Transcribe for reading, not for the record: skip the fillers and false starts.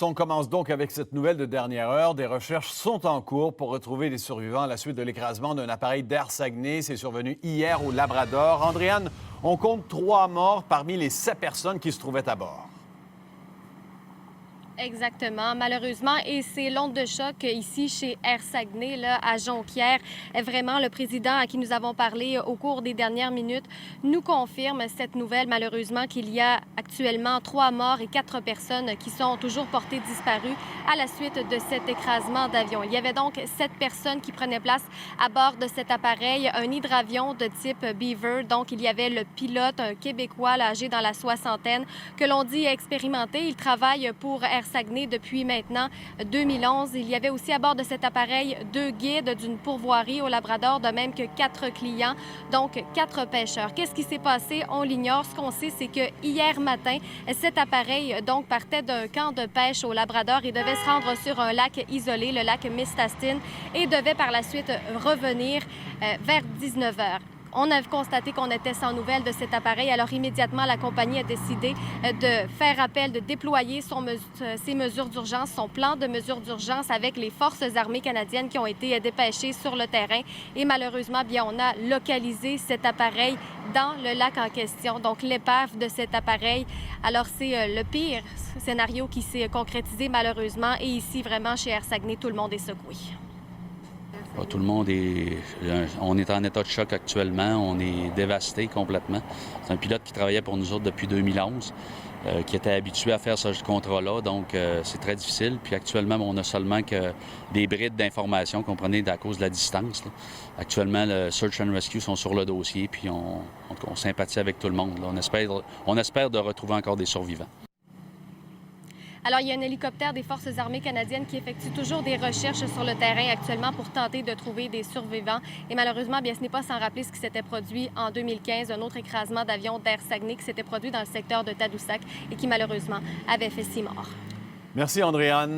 On commence donc avec cette nouvelle de dernière heure. Des recherches sont en cours pour retrouver les survivants à la suite de l'écrasement d'un appareil d'Air Saguenay. C'est survenu hier au Labrador. Andréane, on compte 3 morts parmi les 7 personnes qui se trouvaient à bord. Exactement, malheureusement. Et c'est l'onde de choc ici chez Air Saguenay, là, à Jonquière. Vraiment, le président à qui nous avons parlé au cours des dernières minutes nous confirme cette nouvelle, malheureusement, qu'il y a actuellement 3 morts et 4 personnes qui sont toujours portées disparues à la suite de cet écrasement d'avion. Il y avait donc 7 personnes qui prenaient place à bord de cet appareil, un hydravion de type Beaver. Donc, il y avait le pilote, un Québécois là, âgé dans la soixantaine, que l'on dit expérimenté. Il travaille pour Air Saguenay depuis maintenant 2011. Il y avait aussi à bord de cet appareil 2 guides d'une pourvoirie au Labrador, de même que 4 clients, donc 4 pêcheurs. Qu'est-ce qui s'est passé? On l'ignore. Ce qu'on sait, c'est que hier matin, cet appareil donc partait d'un camp de pêche au Labrador et devait se rendre sur un lac isolé, le lac Mistassine, et devait par la suite revenir vers 19 heures. On a constaté qu'on était sans nouvelles de cet appareil. Alors, immédiatement, la compagnie a décidé de faire appel, de déployer ses mesures d'urgence, son plan de mesures d'urgence avec les forces armées canadiennes qui ont été dépêchées sur le terrain. Et malheureusement, bien, on a localisé cet appareil dans le lac en question, donc l'épave de cet appareil. Alors, c'est le pire scénario qui s'est concrétisé malheureusement. Et ici, vraiment, chez Air Saguenay, tout le monde est secoué. Tout le monde on est en état de choc actuellement. On est dévasté complètement. C'est un pilote qui travaillait pour nous autres depuis 2011, qui était habitué à faire ce contrat-là. Donc, c'est très difficile. Puis actuellement, on a seulement que des brides d'informations, comprenez, à cause de la distance, là. Actuellement, le Search and Rescue sont sur le dossier, puis on sympathie avec tout le monde, là. On espère de retrouver encore des survivants. Alors, il y a un hélicoptère des Forces armées canadiennes qui effectue toujours des recherches sur le terrain actuellement pour tenter de trouver des survivants. Et malheureusement, bien, ce n'est pas sans rappeler ce qui s'était produit en 2015, un autre écrasement d'avion d'Air Saguenay qui s'était produit dans le secteur de Tadoussac et qui malheureusement avait fait 6 morts. Merci, Andréane.